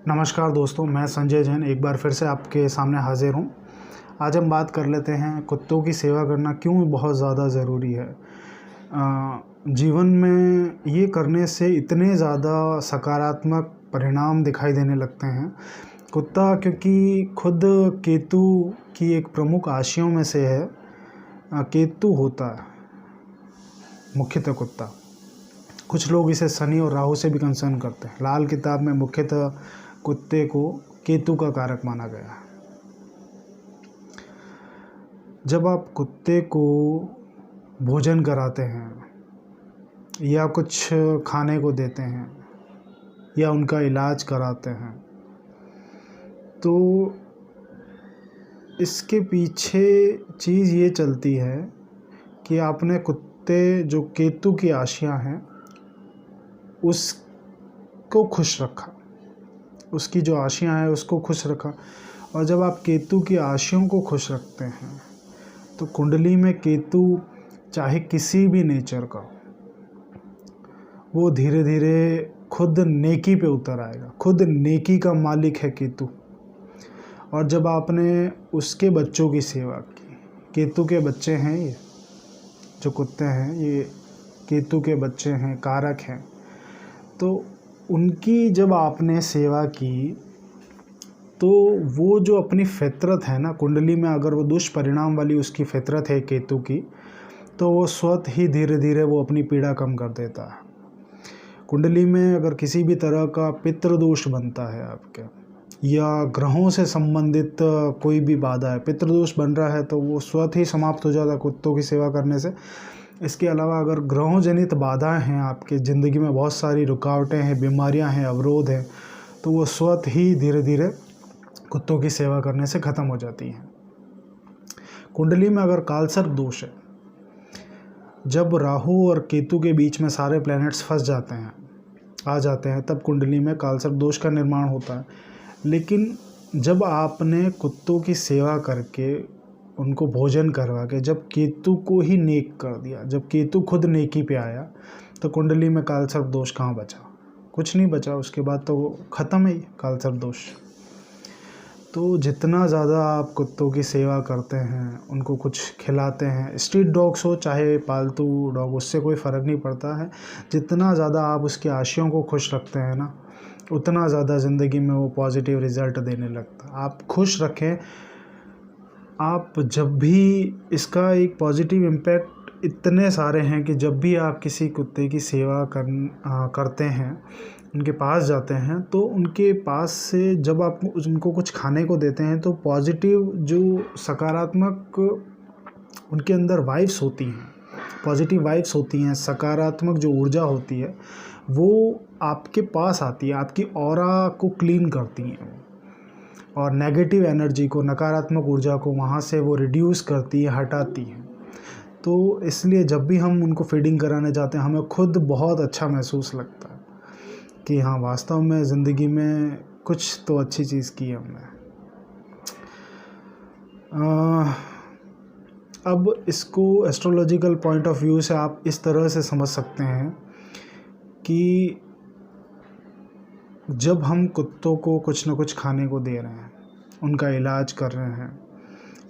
नमस्कार दोस्तों, मैं संजय जैन एक बार फिर से आपके सामने हाज़िर हूँ। आज हम बात कर लेते हैं कुत्तों की सेवा करना क्यों बहुत ज़्यादा ज़रूरी है। जीवन में ये करने से इतने ज़्यादा सकारात्मक परिणाम दिखाई देने लगते हैं। कुत्ता क्योंकि खुद केतु की एक प्रमुख आशियों में से है। केतु होता है मुख्यतः कुत्ता। कुछ लोग इसे शनि और राहु से भी कंसर्न करते हैं। लाल किताब में मुख्यतः कुत्ते को केतु का कारक माना गया है। जब आप कुत्ते को भोजन कराते हैं या कुछ खाने को देते हैं या उनका इलाज कराते हैं, तो इसके पीछे चीज़ ये चलती है कि आपने कुत्ते जो केतु की आशियाँ हैं उसको खुश रखा, उसकी जो आशियाँ हैं उसको खुश रखा। और जब आप केतु की आशियों को खुश रखते हैं तो कुंडली में केतु चाहे किसी भी नेचर का, वो धीरे धीरे खुद नेकी पे उतर आएगा। खुद नेकी का मालिक है केतु। और जब आपने उसके बच्चों की सेवा की, केतु के बच्चे हैं ये जो कुत्ते हैं, ये केतु के बच्चे हैं, कारक हैं, तो उनकी जब आपने सेवा की तो वो जो अपनी फितरत है ना, कुंडली में अगर वो दुष्परिणाम वाली उसकी फितरत है केतु की, तो वो स्वतः ही धीरे धीरे वो अपनी पीड़ा कम कर देता है। कुंडली में अगर किसी भी तरह का पितृदोष बनता है आपके, या ग्रहों से संबंधित कोई भी बाधा है, पितृदोष बन रहा है, तो वो स्वतः ही समाप्त हो जाता है कुत्तों की सेवा करने से। इसके अलावा अगर ग्रहों जनित बाधाएं हैं आपके ज़िंदगी में, बहुत सारी रुकावटें हैं, बीमारियां हैं, अवरोध हैं, तो वो स्वतः ही धीरे धीरे कुत्तों की सेवा करने से ख़त्म हो जाती हैं। कुंडली में अगर कालसर्प दोष है, जब राहु और केतु के बीच में सारे प्लैनेट्स फंस जाते हैं, आ जाते हैं, तब कुंडली में कालसर्प दोष का निर्माण होता है। लेकिन जब आपने कुत्तों की सेवा करके, उनको भोजन करवा के, जब केतु को ही नेक कर दिया, जब केतु खुद नेकी पे आया, तो कुंडली में कालसर्प दोष कहाँ बचा? कुछ नहीं बचा। उसके बाद तो वो ख़त्म है कालसर्प दोष। तो जितना ज़्यादा आप कुत्तों की सेवा करते हैं, उनको कुछ खिलाते हैं, स्ट्रीट डॉग्स हो चाहे पालतू डॉग, उससे कोई फ़र्क नहीं पड़ता है। जितना ज़्यादा आप उसके आशियों को खुश रखते हैं ना, उतना ज़्यादा ज़िंदगी में वो पॉजिटिव रिज़ल्ट देने लगता है। आप खुश रखें। आप जब भी, इसका एक पॉजिटिव इम्पैक्ट इतने सारे हैं कि जब भी आप किसी कुत्ते की सेवा करते हैं, उनके पास जाते हैं, तो उनके पास से जब आप उनको कुछ खाने को देते हैं, तो पॉजिटिव जो सकारात्मक उनके अंदर वाइब्स होती हैं, पॉजिटिव वाइब्स होती हैं, सकारात्मक जो ऊर्जा होती है, वो आपके पास आती है, आपकी ऑरा को क्लीन करती हैं और नेगेटिव एनर्जी को, नकारात्मक ऊर्जा को वहाँ से वो रिड्यूस करती है, हटाती है। तो इसलिए जब भी हम उनको फीडिंग कराने जाते हैं, हमें खुद बहुत अच्छा महसूस लगता है कि हाँ, वास्तव में ज़िंदगी में कुछ तो अच्छी चीज़ की है हमने। अब इसको एस्ट्रोलॉजिकल पॉइंट ऑफ व्यू से आप इस तरह से समझ सकते हैं कि जब हम कुत्तों को कुछ न कुछ खाने को दे रहे हैं, उनका इलाज कर रहे हैं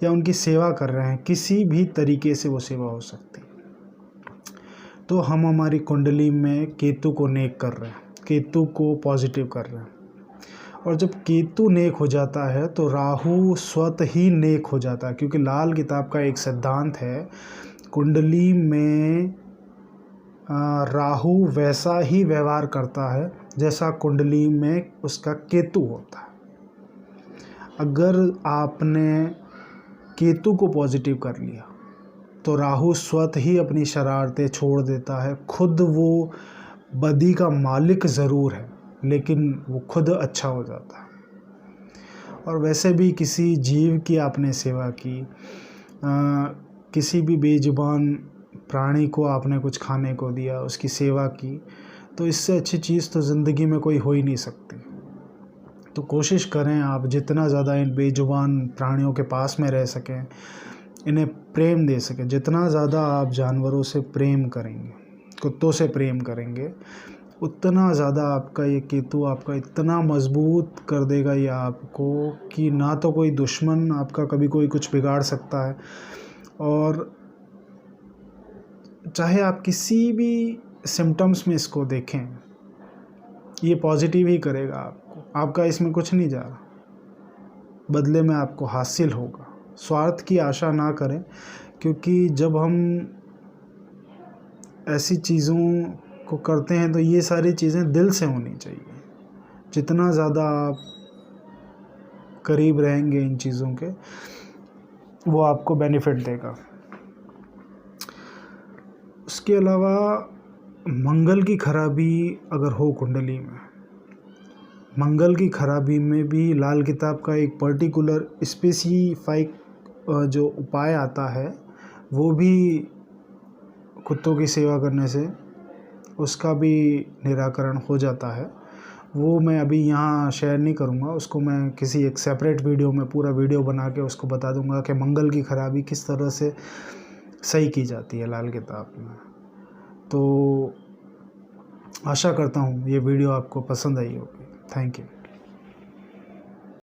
या उनकी सेवा कर रहे हैं, किसी भी तरीके से वो सेवा हो सकती है, तो हम हमारी कुंडली में केतु को नेक कर रहे हैं, केतु को पॉजिटिव कर रहे हैं। और जब केतु नेक हो जाता है तो राहु स्वतः ही नेक हो जाता है, क्योंकि लाल किताब का एक सिद्धांत है, कुंडली में राहु वैसा ही व्यवहार करता है जैसा कुंडली में उसका केतु होता है। अगर आपने केतु को पॉजिटिव कर लिया तो राहु स्वतः ही अपनी शरारतें छोड़ देता है। खुद वो बदी का मालिक ज़रूर है, लेकिन वो खुद अच्छा हो जाता है। और वैसे भी किसी जीव की आपने सेवा की, किसी भी बेजुबान प्राणी को आपने कुछ खाने को दिया, उसकी सेवा की, तो इससे अच्छी चीज़ तो ज़िंदगी में कोई हो ही नहीं सकती। तो कोशिश करें आप जितना ज़्यादा इन बेजुबान प्राणियों के पास में रह सकें, इन्हें प्रेम दे सकें। जितना ज़्यादा आप जानवरों से प्रेम करेंगे, कुत्तों से प्रेम करेंगे, उतना ज़्यादा आपका ये केतु आपका इतना मजबूत कर देगा ये आपको कि ना तो कोई दुश्मन आपका कभी कोई कुछ बिगाड़ सकता है, और चाहे आप किसी भी सिम्टम्स में इसको देखें, ये पॉजिटिव ही करेगा आपको। आपका इसमें कुछ नहीं जा रहा, बदले में आपको हासिल होगा। स्वार्थ की आशा ना करें, क्योंकि जब हम ऐसी चीज़ों को करते हैं तो ये सारी चीज़ें दिल से होनी चाहिए। जितना ज़्यादा आप करीब रहेंगे इन चीज़ों के, वो आपको बेनिफिट देगा। उसके अलावा मंगल की खराबी अगर हो कुंडली में, मंगल की खराबी में भी लाल किताब का एक पर्टिकुलर स्पेसिफाइक जो उपाय आता है, वो भी कुत्तों की सेवा करने से उसका भी निराकरण हो जाता है। वो मैं अभी यहाँ शेयर नहीं करूँगा, उसको मैं किसी एक सेपरेट वीडियो में पूरा वीडियो बना के उसको बता दूँगा कि मंगल की खराबी किस तरह से सही की जाती है लाल किताब में। तो आशा करता हूँ ये वीडियो आपको पसंद आई होगी। Thank you.